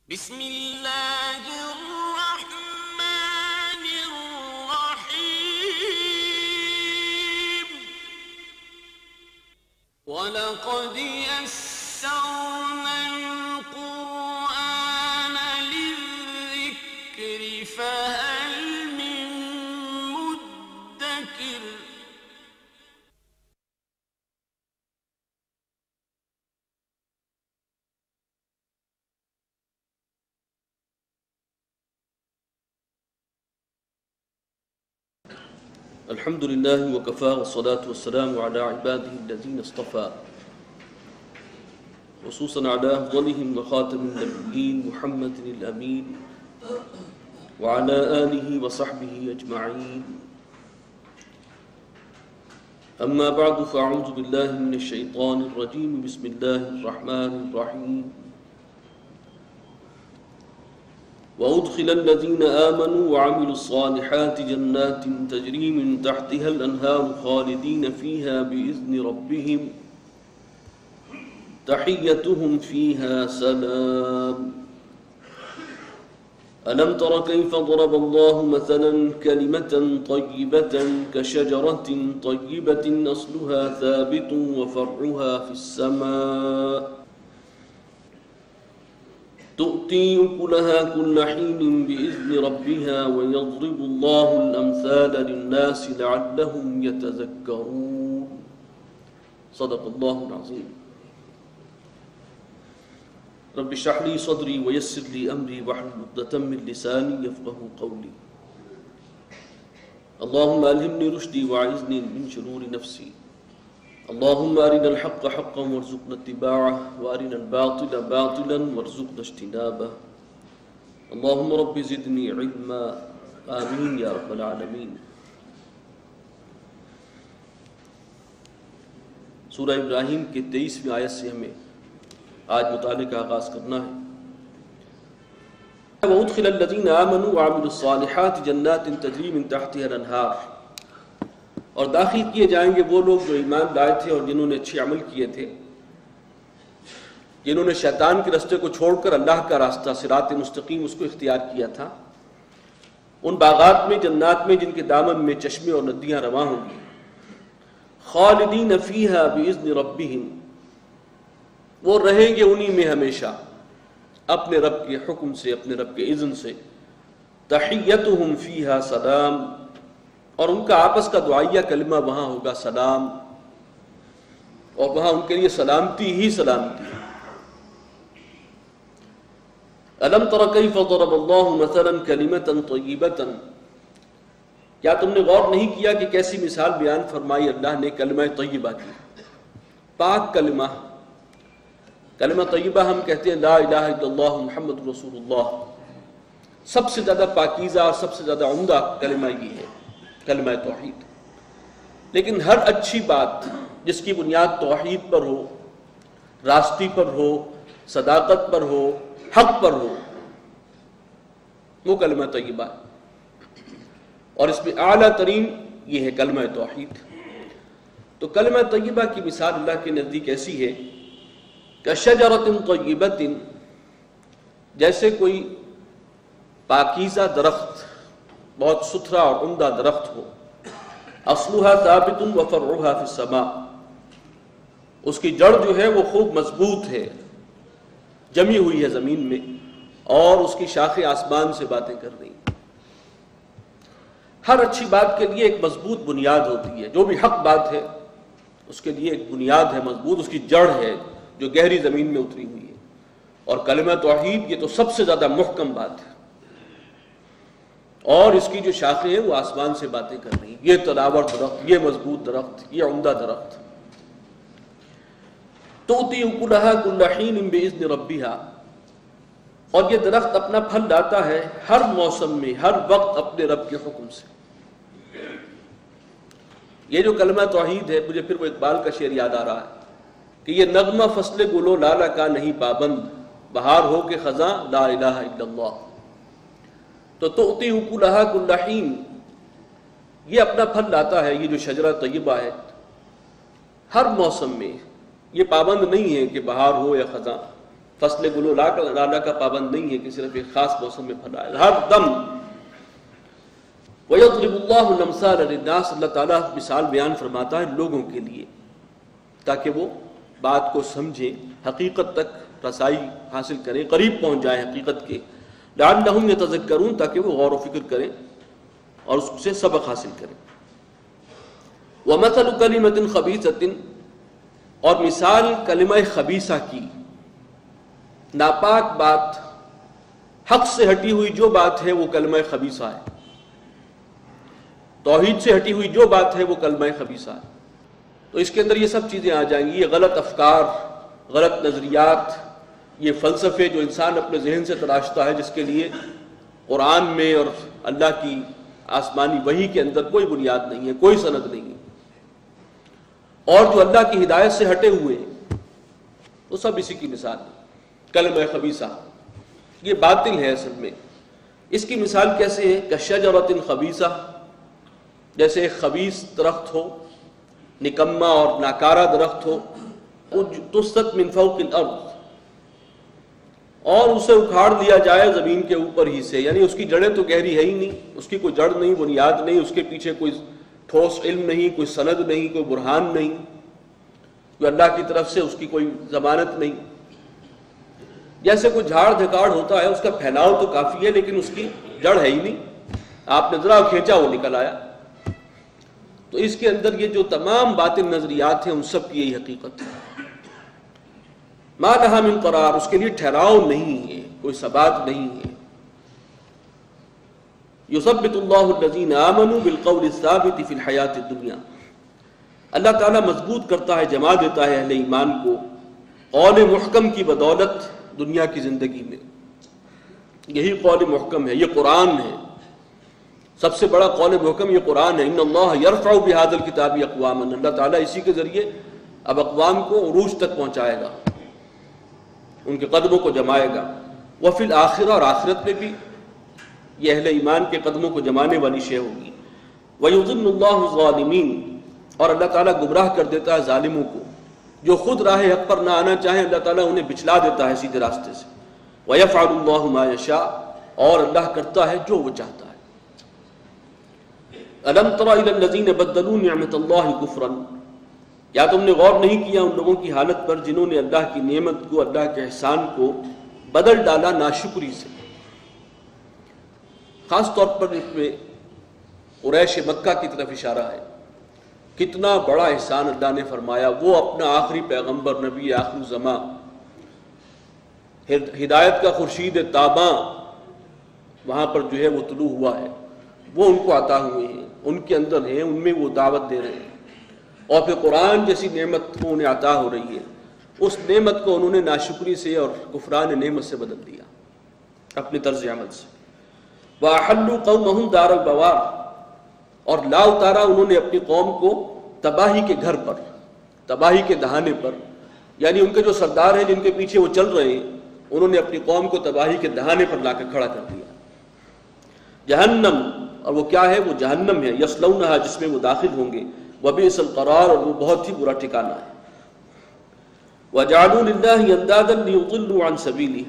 بسم اللہ الرحمن الرحیم وَلَقَدْ يَسَّرْنَا الْقُرْآنَ لِلذِّكْرِ فَهَلْ مِن مُدَّكِرٍ الحمد لله وكفى والصلاة والسلام على عباده الذين اصطفى خصوصا على أفضلهم وخاتم النبيين محمد الأمين وعلى آله وصحبه أجمعين أما بعد فأعوذ بالله من الشيطان الرجيم بسم الله الرحمن الرحيم وأدخل الذين آمنوا وعملوا الصالحات جنات تجري من تحتها الأنهار خالدين فيها بإذن ربهم تحيتهم فيها سلام ألم تر كيف ضرب الله مثلا كلمة طيبة كشجرة طيبة أصلها ثابت وفرعها في السماء تؤتي أكلها كل حين بإذن ربها ويضرب الله الأمثال للناس لعلهم يتذكرون صدق الله العظيم رب اشرح لي صدري ويسر لي أمري واحلل عقدة من لساني يفقهوا قولي اللهم ألهمني رشدي وأعذني من شرور نفسي اللهم أرنا الحق حقا وارزقنا اتباعه وأرنا الباطل باطلا وارزقنا اجتنابه اللهم رب زدني علما آمين يا رب العالمين سورہ ابراہیم کے 23ویں آیت سے ہمیں آج مطالعے کا آغاز کرنا ہے وَأُدْخِلَ الَّذِينَ آمَنُوا وَعَمِلُوا الصَّالِحَاتِ جَنَّاتٍ تَجْرِي مِن تَحْتِهَا الْأَنْهَارُ اور داخل کیے جائیں گے وہ لوگ جو ایمان لائے تھے اور جنہوں نے اچھے عمل کیے تھے، جنہوں نے شیطان کے راستے کو چھوڑ کر اللہ کا راستہ صراط مستقیم اس کو اختیار کیا تھا، ان باغات میں، جنات میں جن کے دامن میں چشمے اور ندیاں رواں ہوں گی، خالدین فیہا بإذن ربہم، وہ رہیں گے انہی میں ہمیشہ اپنے رب کے حکم سے، اپنے رب کے اذن سے، تحیتہم فیہا سلام، اور ان کا آپس کا دعائیہ کلمہ وہاں ہوگا سلام، اور وہاں ان کے لیے سلامتی ہی سلامتی۔ أَلَمْ تَرَ كَيْفَ ضَرَبَ اللَّهُ مَثَلًا كَلِمَةً طَيِّبَةً، کیا تم نے غور نہیں کیا کہ کیسی مثال بیان فرمائی اللہ نے کلمہ طیبہ کی، پاک کلمہ۔ کلمہ طیبہ ہم کہتے ہیں لا الہ الا اللہ محمد رسول اللہ، سب سے زیادہ پاکیزہ اور سب سے زیادہ عمدہ کلمہ یہ ہے، کلمہ توحید۔ لیکن ہر اچھی بات جس کی بنیاد توحید پر ہو، راستی پر ہو، صداقت پر ہو، حق پر ہو، وہ کلمہ طیبہ ہے، اور اس میں اعلیٰ ترین یہ ہے کلمہ توحید۔ تو کلمہ طیبہ کی مثال اللہ کے نزدیک ایسی ہے کشجرۃ طیبۃ، جیسے کوئی پاکیزہ درخت، بہت ستھرا اور عمدہ درخت ہو، اصلها ثابت وفرعها فی السماء، اس کی جڑ جو ہے وہ خوب مضبوط ہے، جمی ہوئی ہے زمین میں، اور اس کی شاخیں آسمان سے باتیں کر رہی ہیں۔ ہر اچھی بات کے لیے ایک مضبوط بنیاد ہوتی ہے، جو بھی حق بات ہے اس کے لیے ایک بنیاد ہے مضبوط، اس کی جڑ ہے جو گہری زمین میں اتری ہوئی ہے، اور کلمہ توحید یہ تو سب سے زیادہ محکم بات ہے، اور اس کی جو شاخیں ہیں وہ آسمان سے باتیں کر رہی ہیں۔ یہ تناور درخت، یہ مضبوط درخت، یہ عمدہ درخت، تؤتی اکلہا کل حین بإذن ربہا، اور یہ درخت اپنا پھل لاتا ہے ہر موسم میں، ہر وقت اپنے رب کے حکم سے۔ یہ جو کلمہ توحید ہے، مجھے پھر وہ اقبال کا شعر یاد آ رہا ہے کہ یہ نغمہ فصل گلو لالا کا نہیں پابند، بہار ہو کے خزاں لا الہ الا اللہ۔ تو تؤتی اکلہا کل حین، یہ اپنا پھل لاتا ہے، یہ جو شجرہ طیبہ ہے، ہر موسم میں، یہ پابند نہیں ہے کہ بہار ہو یا خزاں، فصل گل و لالا کا پابند نہیں ہے کہ صرف ایک خاص موسم میں پھل آئے، ہر دم۔ وَيَضْرِبُ اللَّهُ الْأَمْثَالَ لِلنَّاسِ، اللہ تعالیٰ مثال بیان فرماتا ہے لوگوں کے لیے تاکہ وہ بات کو سمجھیں، حقیقت تک رسائی حاصل کریں، قریب پہنچ جائیں حقیقت کے، لعلہم یتذکرون، تاکہ وہ غور و فکر کریں اور اس سے سبق حاصل کریں۔ وَمَثَلُ كَلِمَةٍ خَبِيثَةٍ، اور مثال کلمہ خبیثہ کی، ناپاک بات، حق سے ہٹی ہوئی جو بات ہے وہ کلمہ خبیثہ ہے، توحید سے ہٹی ہوئی جو بات ہے وہ کلمہ خبیثہ ہے۔ تو اس کے اندر یہ سب چیزیں آ جائیں گی، یہ غلط افکار، غلط نظریات، یہ فلسفے جو انسان اپنے ذہن سے تراشتا ہے، جس کے لیے قرآن میں اور اللہ کی آسمانی وحی کے اندر کوئی بنیاد نہیں ہے، کوئی سند نہیں ہے، اور جو اللہ کی ہدایت سے ہٹے ہوئے ہیں، وہ سب اسی کی مثال ہے۔ کلمہ خبیثہ یہ باطل ہے اصل میں۔ اس کی مثال کیسے ہے؟ کشجرۃ خبیثہ، جیسے ایک خبیث درخت ہو، نکما اور ناکارہ درخت ہو، تُسْقَطْ مِنْ فَوْقِ الْأَرْضِ، اور اسے اکھاڑ دیا جائے زمین کے اوپر ہی سے، یعنی اس کی جڑیں تو گہری ہے ہی نہیں، اس کی کوئی جڑ نہیں، بنیاد نہیں، اس کے پیچھے کوئی ٹھوس علم نہیں، کوئی سند نہیں، کوئی برہان نہیں، کوئی اللہ کی طرف سے اس کی کوئی ضمانت نہیں۔ جیسے کوئی جھاڑ جھکاڑ ہوتا ہے، اس کا پھیلاؤ تو کافی ہے لیکن اس کی جڑ ہے ہی نہیں، آپ نے ذرا کھینچا وہ نکل آیا۔ تو اس کے اندر یہ جو تمام باطل نظریات ہیں ان سب کی یہی حقیقت ہے۔ ما لہا من قرار، اس کے لیے ٹھہراؤ نہیں ہے، کوئی ثبات نہیں ہے۔ یثبت اللہ الذین آمنوا بالقول الثابت فی الحیاۃ الدنیا، اللہ تعالیٰ مضبوط کرتا ہے، جما دیتا ہے اہل ایمان کو قول محکم کی بدولت دنیا کی زندگی میں۔ یہی قول محکم ہے، یہ قرآن ہے، سب سے بڑا قول محکم یہ قرآن ہے۔ ان اللہ یرفع بہذا الکتاب اقواما، اللہ تعالیٰ اسی کے ذریعے اب اقوام کو عروج تک پہنچائے گا، ان کے قدموں کو جمائے گا۔ وفی الآخرہ، اور آخرت میں بھی یہ اہل ایمان کے قدموں کو جمانے والی شے ہوگی۔ ویضل اللہ الظالمین، اور اللہ تعالیٰ گمراہ کر دیتا ہے ظالموں کو، جو خود راہ حق پر نہ آنا چاہیں اللہ تعالیٰ انہیں بچلا دیتا ہے سیدھے راستے سے۔ ویفعل اللہ ما یشاء، اور اللہ کرتا ہے جو وہ چاہتا ہے۔ الم تر الی الذین بدلوا نعمت اللہ کفرا، یا تم نے غور نہیں کیا ان لوگوں کی حالت پر جنہوں نے اللہ کی نعمت کو، اللہ کے احسان کو بدل ڈالا ناشکری سے۔ خاص طور پر اس میں قریش مکہ کی طرف اشارہ ہے، کتنا بڑا احسان اللہ نے فرمایا، وہ اپنا آخری پیغمبر، نبی آخر زماں، ہدایت کا خورشید تاباں وہاں پر جو ہے وہ طلوع ہوا ہے، وہ ان کو عطا ہوئے ہیں، ان کے اندر ہیں، ان میں وہ دعوت دے رہے ہیں، اور پھر قرآن جیسی نعمت کو انہیں عطا ہو رہی ہے، اس نعمت کو انہوں نے ناشکری سے اور کفران نعمت سے بدل دیا اپنے طرز عمل سے۔ وَأَحَلُّوا قَوْمَهُمْ دَارَ الْبَوَارِ، اور لا اتارا انہوں نے اپنی قوم کو تباہی کے گھر پر، تباہی کے دہانے پر، یعنی ان کے جو سردار ہیں جن کے پیچھے وہ چل رہے ہیں، انہوں نے اپنی قوم کو تباہی کے دہانے پر لا کر کھڑا کر دیا۔ جہنم، اور وہ کیا ہے؟ وہ جہنم ہے، یصلونھا، جس میں وہ داخل ہوں گے، وبئس القرار، اور وہ بہت ہی برا ٹھکانہ ہے۔ وجعلوا للہ اندادا لیضلوا عن سبیلہ،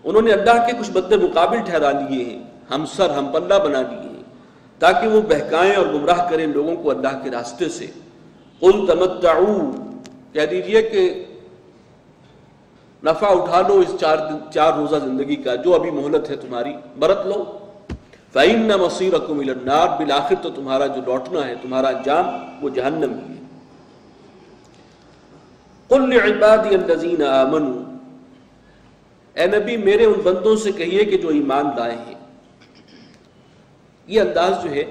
انہوں نے اللہ کے کچھ بدے مقابل ٹھہرا لیے ہیں، ہم سر ہم پلہ بنا لیے ہیں، تاکہ وہ بہکائیں اور گمراہ کریں لوگوں کو اللہ کے راستے سے۔ قل تمتعوا، کہہ دیجئے کہ نفع اٹھا لو اس چار روزہ زندگی کا، جو ابھی مہلت ہے تمہاری برت لو۔ فإن مصيركم إلى النار، بالآخر تو تمہارا جو لوٹنا ہے، تمہارا انجام وہ جہنم ہی ہے۔ قل لعبادي الذين آمنوا، اے نبی میرے ان بندوں سے کہیے کہ جو ایمان لائے ہیں۔ یہ انداز جو ہے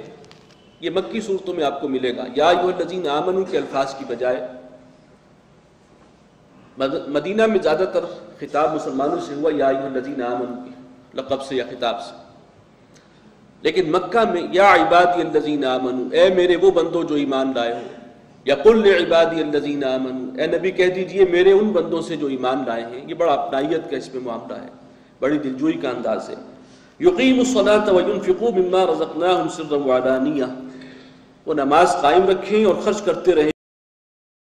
یہ مکی صورتوں میں آپ کو ملے گا، یا ایھا الذین آمنوا کے الفاظ کی بجائے مدینہ میں زیادہ تر خطاب مسلمانوں سے ہوا یا ایھا الذین آمنوا کے لقب سے یا خطاب سے، لیکن مکہ میں یا عبادی الذین آمنوا، اے میرے وہ بندوں جو ایمان لائے ہو، یا قل لعبادی الذین آمنوا، اے نبی کہہ دیجئے میرے ان بندوں سے جو ایمان لائے ہیں۔ یہ بڑا اپنائیت کا اس میں معاملہ ہے، بڑی دلجوئی کا انداز ہے۔ یقیموا الصلاۃ وینفقوا مما رزقناہم سرا وعلانیہ، وہ نماز قائم رکھیں اور خرچ کرتے رہیں